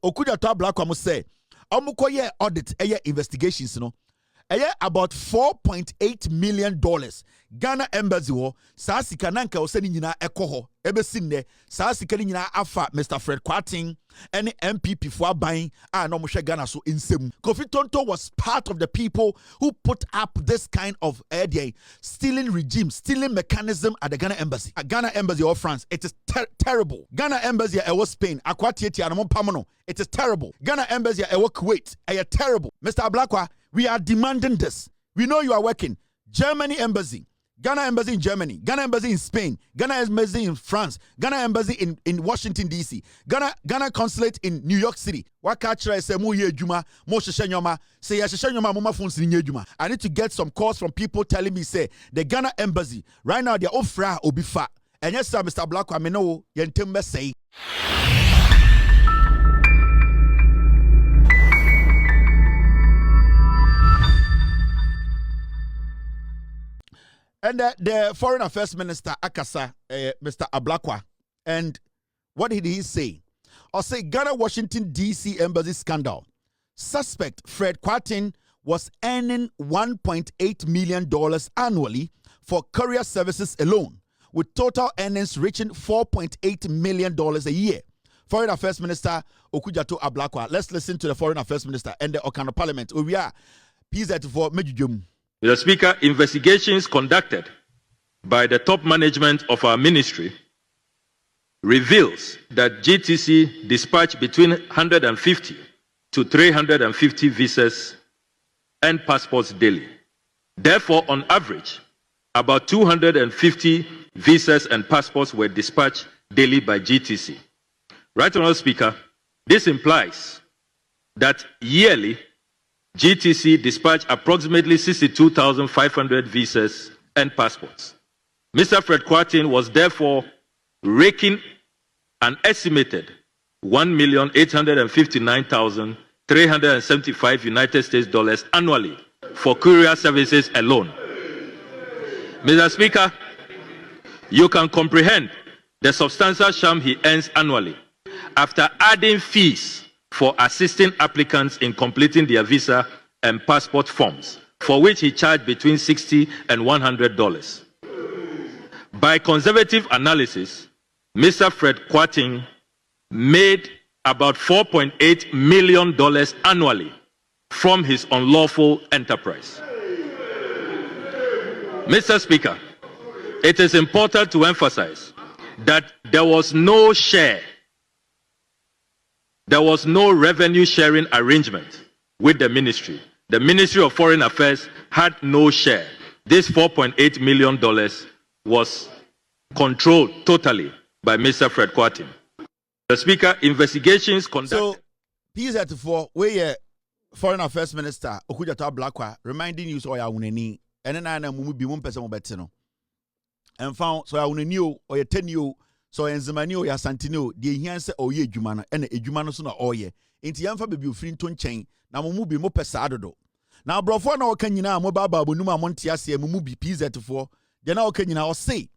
Okudjato Ablakwa say omukoye audit investigations no about $4.8 million. Ghana Embassy wo saa sika nanka wo sani nyina ekoho ebesin ne saa sika ni nyina afa Mr. Fred Kwarteng and MPP for aban a no mo hwe Ghana so nsem. Kofi Tonto was part of the people who put up this kind of stealing regime, stealing mechanism at the Ghana Embassy. At Ghana Embassy of France, it is terrible. Ghana Embassy at Spain, akwatieti anamo pamono, it is terrible. Ghana Embassy at Kuwait, terrible. Mr. Ablakwa, we are demanding this. We know you are working. Germany Embassy, Ghana Embassy in Germany, Ghana Embassy in Spain, Ghana Embassy in France, Ghana Embassy in Washington DC, Ghana Consulate in New York City. Wakachra say mo ye juma, mo sheshenyoma, say ya sheshenyoma mama phones in juma. I need to get some calls from people telling me say the Ghana Embassy right now they are ofra obifa. And yes sir, Mr. Ablakwa, me know yentem say. And the Foreign Affairs Minister Akasa, Mr. Ablakwa, and what did he say? Or say Ghana Washington DC Embassy scandal. Suspect Fred Kwarteng was earning $1.8 million annually for courier services alone, with total earnings reaching $4.8 million a year. Foreign Affairs Minister Okudjato Ablakwa. Let's listen to the Foreign Affairs Minister and the Okano Parliament. We are PZ for Mejujum. Mr. Speaker, investigations conducted by the top management of our ministry reveals that GTC dispatched between 150 to 350 visas and passports daily. Therefore, on average, about 250 visas and passports were dispatched daily by GTC. Right, Honourable Speaker, this implies that yearly GTC dispatched approximately 62,500 visas and passports. Mr. Fred Kwarteng was therefore raking an estimated 1,859,375 United States dollars annually for courier services alone. Mr. Speaker, you can comprehend the substantial sum he earns annually after adding fees for assisting applicants in completing their visa and passport forms, for which he charged between $60 and $100. By conservative analysis, Mr. Fred Kwarteng made about $4.8 million annually from his unlawful enterprise. Mr. Speaker, it is important to emphasize that there was no share. There was no revenue sharing arrangement with the ministry. The Ministry of Foreign Affairs had no share. This $4.8 million was controlled totally by Mr. Fred Kwarteng. The Speaker, investigations conducted. So, PZ4, where Foreign Affairs Minister Okudjato Ablakwa reminding you so ya uneni, and then I am mubi person betino. And found so ya uneni or ya tenio. So enzimani o ya santino de hian se oye adwuma no ene adwuma no so na oye enti yamfa bebi ofiri nto nchen na momu bi mo pesa adodo na abrofo na oka nyina mo baba abonum amonte ase momu bi PZ4 de na oka nyina o say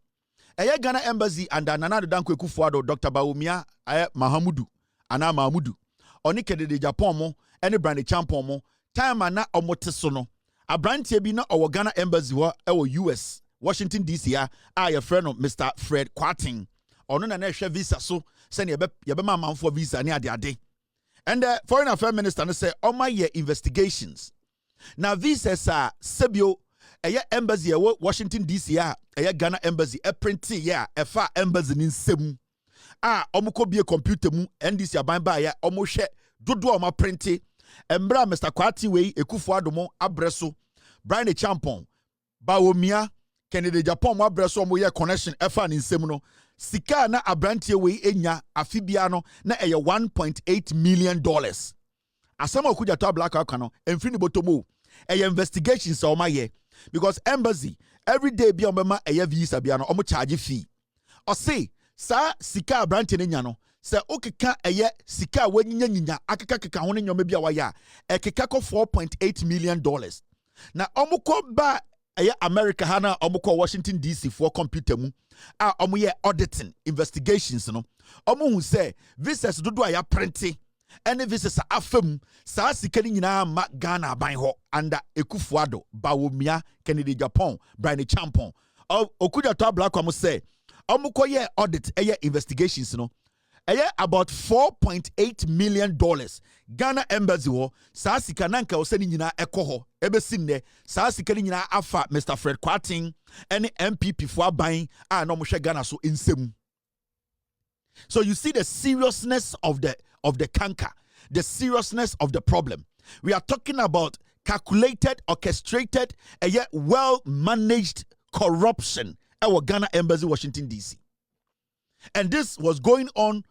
eye Ghana Embassy and Nana Danko Ekufuado Dr. Bawumia Mahamudu ana Mahamudu oni kedede Japan mo ene brand champon mo time na omote so no abrantie bi na owo Ghana Embassy wo US Washington DC a your friend Mr. Fred Kwarteng ono na hwe visa so se ne yebe ma for visa ne ade and the Foreign Affairs Minister no say my year investigations na visas are sebio embassy Washington DC a Ghana Embassy print fa embassy ni nsem omko bie computer mu NDC aban ba ya hwe dodo o ma print embra Mr. Kwarteng we Ekufuado mo abreso Brian Champon Bawumia Kennedy Japan mo abreso mo ye connection fa ni nsem no sika na abrantie we enya afibia no na $1.8 million. Asama Okudjato Ablakwa kano emfini botomo investigations o maye because embassy every day bi omema visa bia no omo charge fee. O say sa sika abrantie nya no se okeka sika wanyinya akeka ho ne nyoma bia waya ekeka ko $4.8 million. Na omo ko ba America hana omuko Washington DC for computer mu omuye auditing investigations no omu hu say visas dodo aya printing Any visits afem, sa sika ni nyina ma Ghana ban ho under Ekufuado, Bawumia, Kennedy Japan, Brian Champon. Okujato Blakwa mo say, omukoye audit investigations no. About $4.8 million. Ghana Embassy ho, sa sika nanka oseni nyina ekoho. Ebesinne, sa sika ni nyina afa Mr. Fred Kwarteng, any MPP for buying, no mo Ghana so insem. So you see the seriousness of the canker, the seriousness of the problem. We are talking about calculated, orchestrated, and yet well-managed corruption at our Ghana Embassy, Washington, D.C. And this was going on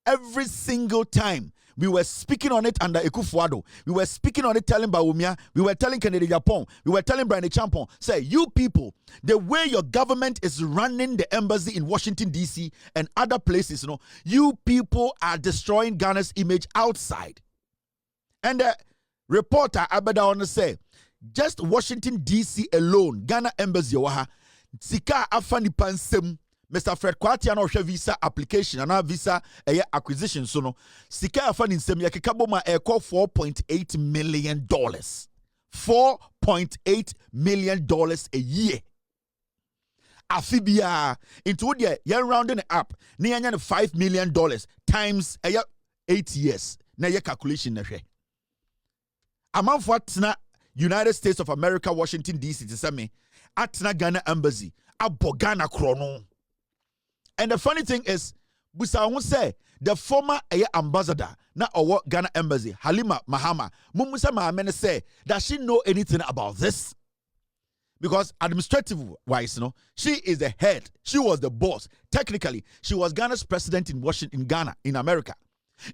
every single time. We were speaking on it under Ekufuado. We were speaking on it telling Bawumia. We were telling Kennedy Japan. We were telling Brian Champon. Say, you people, the way your government is running the embassy in Washington, D.C. and other places, you people are destroying Ghana's image outside. And the reporter, Abeda, want to say, just Washington, D.C. alone, Ghana Embassy, Sika Afani Pansem, Mr. Fred Kwarteng no visa application and our visa acquisition so no sika afa ni nsem yakekabo ma $4.8 million. $4.8 million a year. Afibia into the year rounding it up near $5 million times 8 years. Na ye calculation na hwe. Amount for atna United States of America, Washington DC to say atna Ghana Embassy abo Ghana krono. And the funny thing is, Busa won't say the former ambassador na our Ghana Embassy, Halima Mahama, Mumusa Mahamene say, does she know anything about this? Because administrative wise, she is the head. She was the boss. Technically, she was Ghana's president in Washington, in Ghana, in America.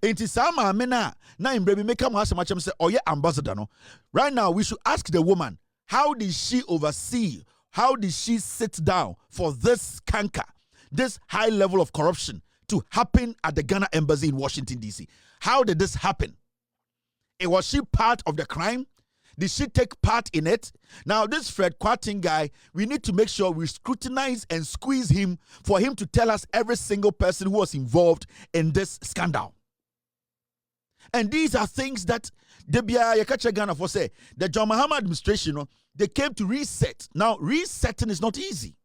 Inti sama amena na imbrebe make am hasa machem say oye ambassador no. Right now we should ask the woman, how did she oversee? How did she sit down for this canker? This high level of corruption to happen at the Ghana Embassy in Washington, D.C. How did this happen? Was she part of the crime? Did she take part in it? Now, this Fred Kwarteng guy, we need to make sure we scrutinize and squeeze him for him to tell us every single person who was involved in this scandal. And these are things that the Ghana for say, the John Mahama administration, they came to reset. Now, resetting is not easy.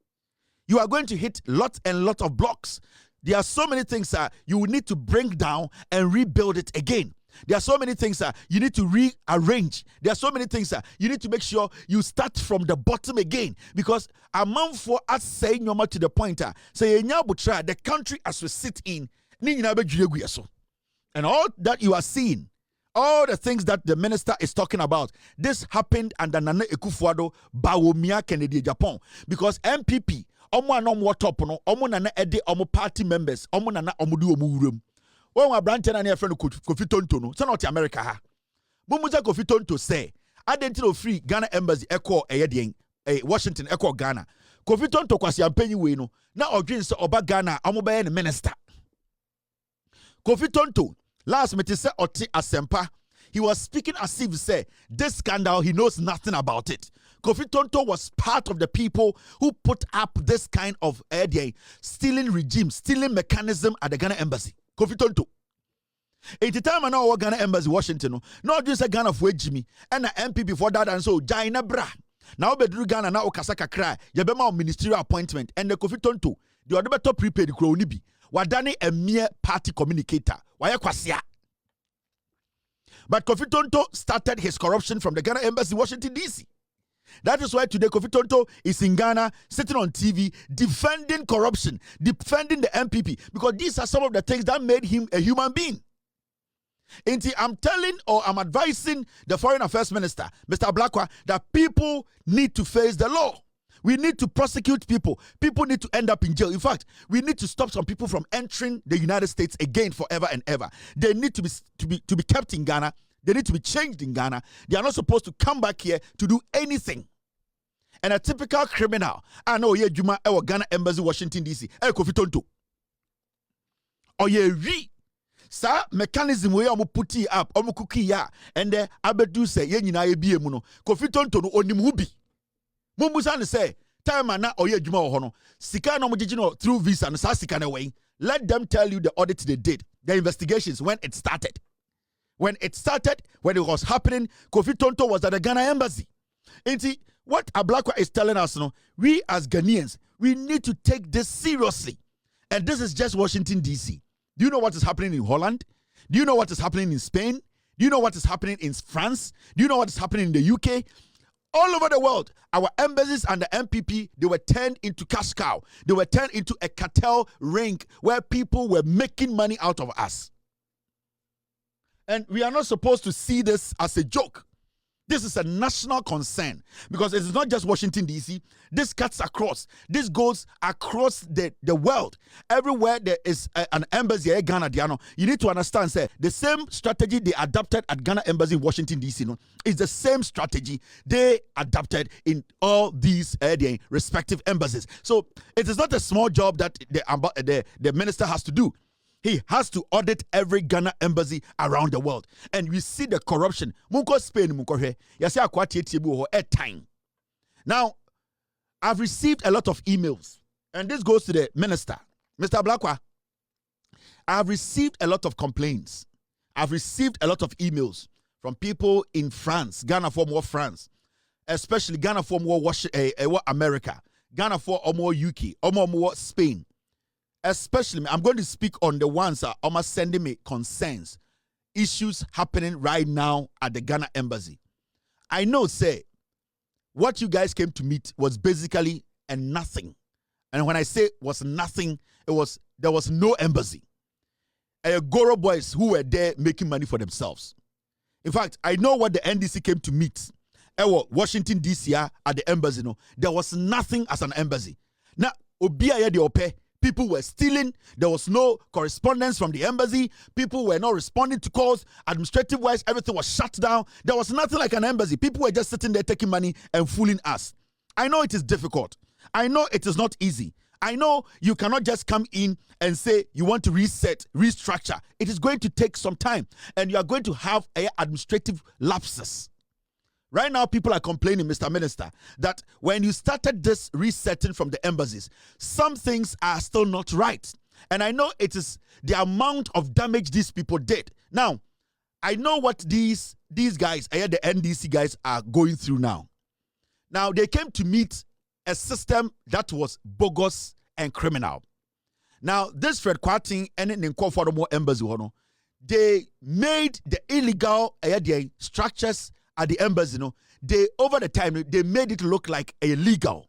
You are going to hit lots and lots of blocks. There are so many things you will need to bring down and rebuild it again. There are so many things you need to rearrange. There are so many things you need to make sure you start from the bottom again. Because a month for us saying no more to the point, say the country as we sit in, and all that you are seeing, all the things that the minister is talking about, this happened under Nana Ekufuado, Bawumia, Kennedy Japan. Because MPP, omo anom top no omo na ede omo party members omo na omo du omo wuram won wa branch na na friend Kofi Tonto no say not America ha mumuza Kofi Tonto say identity free Ghana Embassy echo den Washington echo Ghana Kofi Tonto kwasi ampanyi we no na odwin say oba Ghana omo be minister Kofi Tonto last meeting say oti asempa. He was speaking as if say this scandal he knows nothing about it. Kofi Tonto was part of the people who put up this kind of stealing regime, stealing mechanism at the Ghana Embassy. Kofi Tonto. At the time I know Ghana Embassy, Washington, no just a Ghana for Jimmy and an MP before that and so Jaina Bra. Now bedru Ghana now Okasaka cry, Yabema ministerial appointment and the Kofi Tonto, the other top prepaid cronibi. Wadani a mere party communicator. Why kwasia? But Kofi Tonto started his corruption from the Ghana Embassy, Washington, D.C. That is why today Kofi Tonto is in Ghana, sitting on TV, defending corruption, defending the MPP, because these are some of the things that made him a human being. And I'm advising the Foreign Affairs Minister, Mr. Blakwa, that people need to face the law. We need to prosecute people. People need to end up in jail. In fact, we need to stop some people from entering the United States again forever and ever. They need to be kept in Ghana. They need to be changed in Ghana. They are not supposed to come back here to do anything. And a typical criminal, I know ye Juma ewa Ghana Embassy, Washington DC. Kofi Tonto. Or ye re. Sa mechanism we omu puti up, omu cookie ya, and the abedu say ye nyina ye bie mu no. Kofi Tonto no onim hubi. Mumusa ne say time na oye Juma ho no. Sika no mujiji no through visa no sa sika na way. Let them tell you the audit they did, the investigations when it started. When it started, when it was happening, Kofi Tonto was at the Ghana embassy. And see, what Ablakwa is telling us, we as Ghanaians, we need to take this seriously. And this is just Washington, D.C. Do you know what is happening in Holland? Do you know what is happening in Spain? Do you know what is happening in France? Do you know what is happening in the UK? All over the world, our embassies and the MPP, they were turned into cash cow. They were turned into a cartel ring where people were making money out of us. And we are not supposed to see this as a joke. This is a national concern because it is not just Washington, D.C. This cuts across. This goes across the world. Everywhere there is an embassy at Ghana, you need to understand, say, the same strategy they adopted at Ghana Embassy in Washington, D.C. is the same strategy they adopted in all these respective embassies. So it is not a small job that the minister has to do. He has to audit every Ghana embassy around the world. And we see the corruption. Munko Spain, munko he. Yasi akwati etibu ho time. Now, I've received a lot of emails. And this goes to the minister. Mr. Ablakwa, I've received a lot of complaints. I've received a lot of emails from people in France, Ghana for more France, especially Ghana for more America, Ghana for more UK, more Spain. Especially, I'm going to speak on the ones that are sending me concerns, issues happening right now at the Ghana embassy. I know, say, what you guys came to meet was basically a nothing. And when I say was nothing, there was no embassy. Goro boys who were there making money for themselves. In fact, I know what the NDC came to meet. Washington, D.C. at the embassy. There was nothing as an embassy. Now, Obia de Ope. People were stealing. There was no correspondence from the embassy. People were not responding to calls. Administrative-wise, everything was shut down. There was nothing like an embassy. People were just sitting there taking money and fooling us. I know it is difficult. I know it is not easy. I know you cannot just come in and say you want to reset, restructure. It is going to take some time. And you are going to have administrative lapses. Right now, people are complaining, Mr. Minister, that when you started this resetting from the embassies, some things are still not right. And I know it is the amount of damage these people did. Now, I know what these guys, the NDC guys, are going through now. Now, they came to meet a system that was bogus and criminal. Now, this Fred Kwarteng and the Nkofodomo embassy, they made the illegal structures at the embassy, they over the time they made it look like illegal.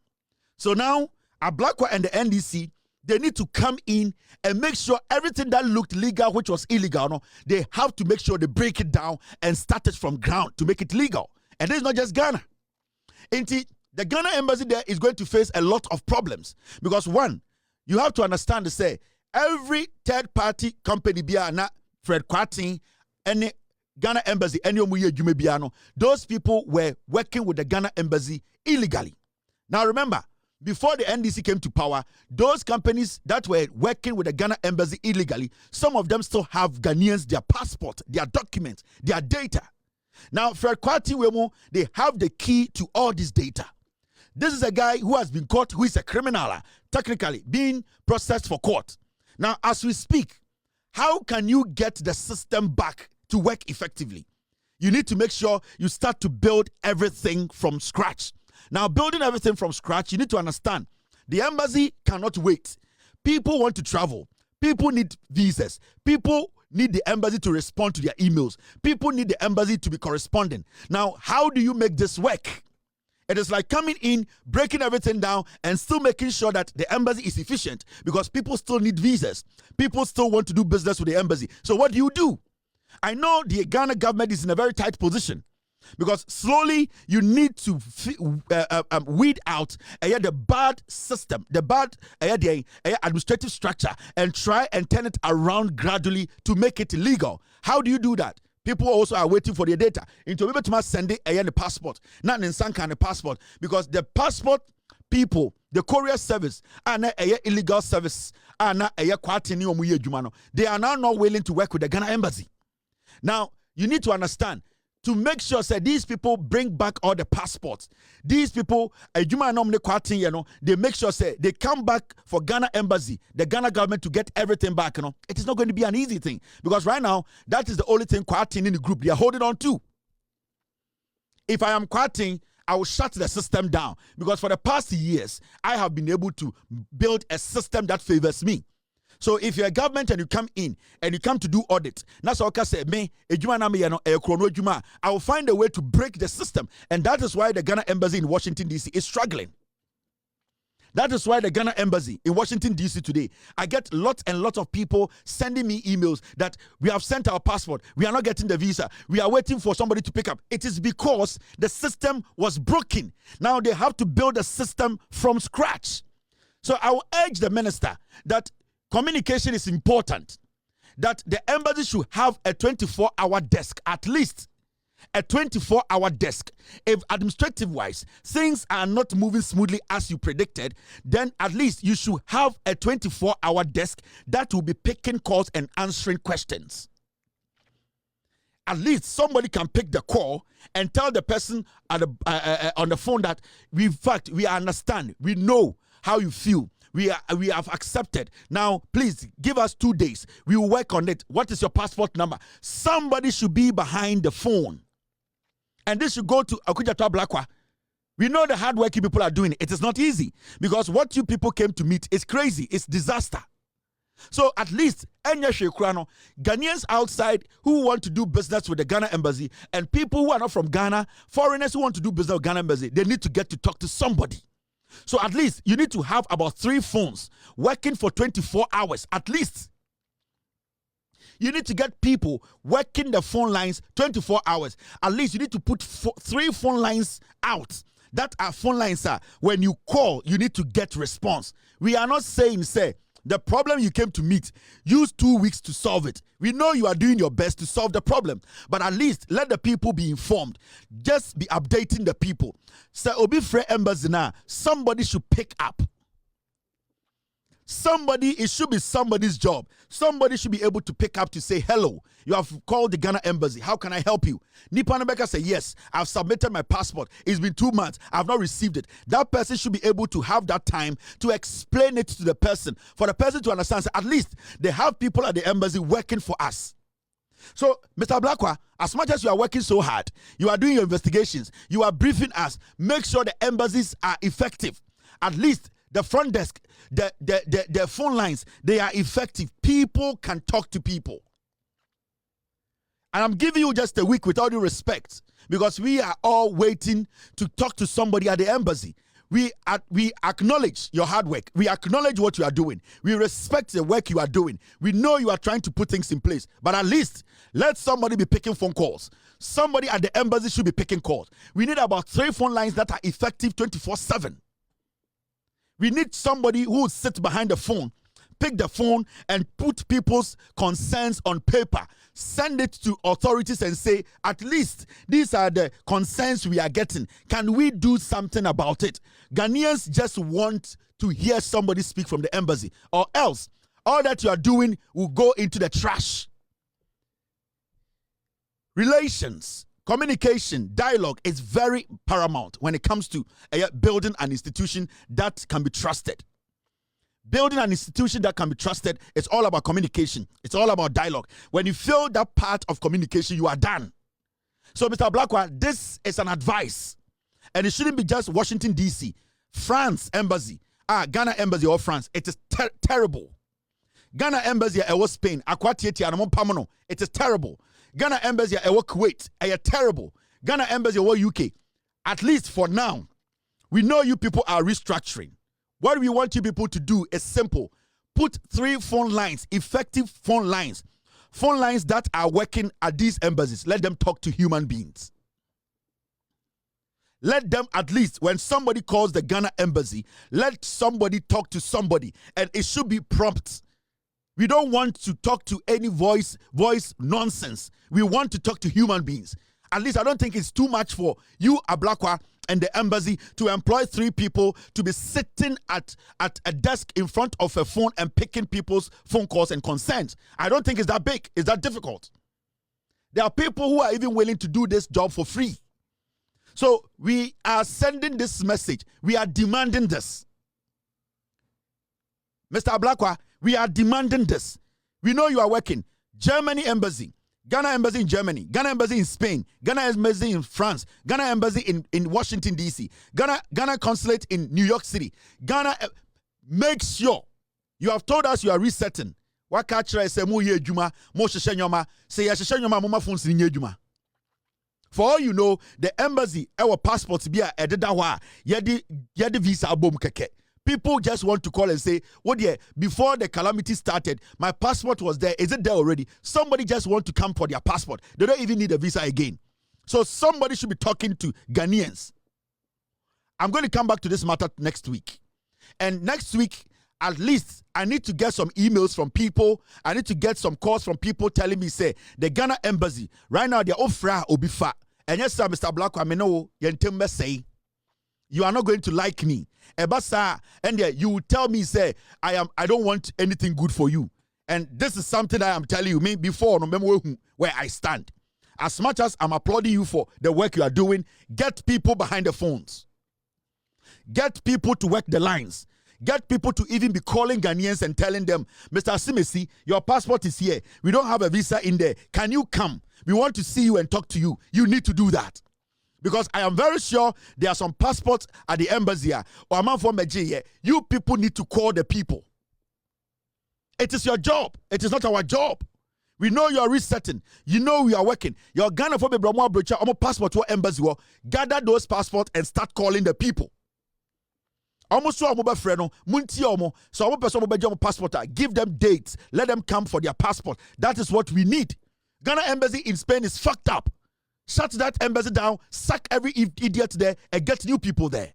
So now Ablakwa and the NDC, they need to come in and make sure everything that looked legal, which was illegal, they have to make sure they break it down and start it from ground to make it legal. And this is not just Ghana. The Ghana embassy there is going to face a lot of problems because one, you have to understand to say every third party company biana Fred Kwarteng and Ghana embassy, those people were working with the Ghana embassy illegally. Now remember, before the NDC came to power, those companies that were working with the Ghana embassy illegally, some of them still have Ghanaians, their passport, their documents, their data. Now, Fred Kwarteng, they have the key to all this data. This is a guy who has been caught, who is a criminal, technically being processed for court. Now, as we speak, how can you get the system back to work effectively? You need to make sure you start to build everything from scratch. Now, building everything from scratch, you need to understand the embassy cannot wait. People want to travel. People need visas. People need the embassy to respond to their emails. People need the embassy to be corresponding. Now, how do you make this work? It is like coming in, breaking everything down, and still making sure that the embassy is efficient because people still need visas. People still want to do business with the embassy. So what do? I know the Ghana government is in a very tight position because slowly you need to weed out the bad system, the bad administrative structure, and try and turn it around gradually to make it legal. How do you do that? People also are waiting for their data. Into able to send the passport, not in some kind of passport, because the passport people, the courier service, and illegal service, and they are now not willing to work with the Ghana embassy. Now, you need to understand, to make sure that these people bring back all the passports. These people, they make sure that they come back for Ghana embassy, the Ghana government, to get everything back. It is not going to be an easy thing, because right now that is the only thing Kwarteng in the group they are holding on to. If I am Kwarteng, I will shut the system down, because for the past years I have been able to build a system that favors me. So if you're a government and you come in and you come to do audit, that's all I say, I will find a way to break the system. And that is why the Ghana embassy in Washington, D.C. is struggling. That is why the Ghana embassy in Washington, D.C. today, I get lots and lots of people sending me emails that we have sent our passport, we are not getting the visa, we are waiting for somebody to pick up. It is because the system was broken. Now they have to build a system from scratch. So I will urge the minister that communication is important, that the embassy should have a 24-hour desk, at least a 24-hour desk. If administrative-wise things are not moving smoothly as you predicted, then at least you should have a 24-hour desk that will be picking calls and answering questions. At least somebody can pick the call and tell the person at on the phone that we understand, we know how you feel. We have accepted. Now, please give us 2 days. We will work on it. What is your passport number? Somebody should be behind the phone. And this should go to Okudzeto Ablakwa. We know the hard working people are doing it. It is not easy, because what you people came to meet is crazy. It's disaster. So at least Ghanaians outside who want to do business with the Ghana embassy, and people who are not from Ghana, foreigners who want to do business with Ghana embassy, they need to get to talk to somebody. So at least you need to have about 3 phones working for 24 hours at least. You need to get people working the phone lines 24 hours. At least you need to put 3 phone lines out. That are phone lines, when you call, you need to get response. We are not saying, the problem you came to meet, use 2 weeks to solve it. We know you are doing your best to solve the problem, but at least let the people be informed. Just be updating the people. So Obi Frere Embassy now, somebody should pick up. It should be somebody's job. Somebody should be able to pick up to say, hello, you have called the Ghana embassy. How can I help you? Nipanebeka say, yes, I've submitted my passport. It's been 2 months. I've not received it. That person should be able to have that time to explain it to the person, for the person to understand. So at least they have people at the embassy working for us. So, Mr. Ablakwa, as much as you are working so hard, you are doing your investigations, you are briefing us, make sure the embassies are effective. At least the front desk, the phone lines, they are effective. People can talk to people. And I'm giving you just a week with all due respect, because we are all waiting to talk to somebody at the embassy. We acknowledge your hard work. We acknowledge what you are doing. We respect the work you are doing. We know you are trying to put things in place. But at least let somebody be picking phone calls. Somebody at the embassy should be picking calls. We need about 3 phone lines that are effective 24/7. We need somebody who will sit behind the phone, pick the phone, and put people's concerns on paper. Send it to authorities and say, at least these are the concerns we are getting. Can we do something about it? Ghanaians just want to hear somebody speak from the embassy, or else all that you are doing will go into the trash. Relations, communication, dialogue is very paramount when it comes to building an institution that can be trusted. Building an institution that can be trusted, it's all about communication. It's all about dialogue. When you feel that part of communication, you are done. So, Mr. Ablakwa, this is an advice. And it shouldn't be just Washington, D.C. France Embassy, Ghana Embassy or France. It is terrible. Ghana Embassy or Spain, it is terrible. Ghana Embassy or Kuwait, terrible. Ghana Embassy or UK. At least for now, we know you people are restructuring. What we want you people to do is simple. Put 3 phone lines, effective phone lines that are working at these embassies. Let them talk to human beings. Let them, at least when somebody calls the Ghana embassy, let somebody talk to somebody, and it should be prompt. We don't want to talk to any voice nonsense. We want to talk to human beings. At least I don't think it's too much for you, Ablakwa, and the embassy to employ 3 people to be sitting at a desk in front of a phone and picking people's phone calls and concerns. I don't think it's that big. It's that difficult. There are people who are even willing to do this job for free. So we are sending this message. We are demanding this. Mr. Ablakwa, we are demanding this. We know you are working. Germany embassy, Ghana embassy in Germany, Ghana embassy in Spain, Ghana embassy in France, Ghana embassy in Washington, D.C., Ghana consulate in New York City. Ghana, make sure you have told us you are resetting. What catch say mo ye juma, mo sheshe nyoma, say ya sheshe nyoma mo ma phone si nye juma. For all you know, the embassy, our passports be a ededa wa, yedi visa abom keke. People just want to call and say, oh dear, before the calamity started, my passport was there. Is it there already? Somebody just want to come for their passport. They don't even need a visa again. So somebody should be talking to Ghanaians. I'm going to come back to this matter next week. And next week, at least, I need to get some emails from people. I need to get some calls from people telling me, say, the Ghana embassy, right now, they're offra obifa. And yes, sir, Mr. Black, I know, you are not going to like me. Ebasa, and you will tell me, say, I don't want anything good for you. And this is something I am telling you, me before, where I stand. As much as I'm applauding you for the work you are doing, get people behind the phones. Get people to work the lines. Get people to even be calling Ghanaians and telling them, Mr. Asimesi, your passport is here. We don't have a visa in there. Can you come? We want to see you and talk to you. You need to do that. Because I am very sure there are some passports at the embassy or a man from Nigeria. You people need to call the people. It is your job. It is not our job. We know you are resetting. You know we are working. Your Ghana for Brahma Brocha, passport to embassy. Gather those passports and start calling the people. Almost so friend, so passport. Give them dates. Let them come for their passport. That is what we need. Ghana embassy in Spain is fucked up. Shut that embassy down, sack every idiot there, and get new people there.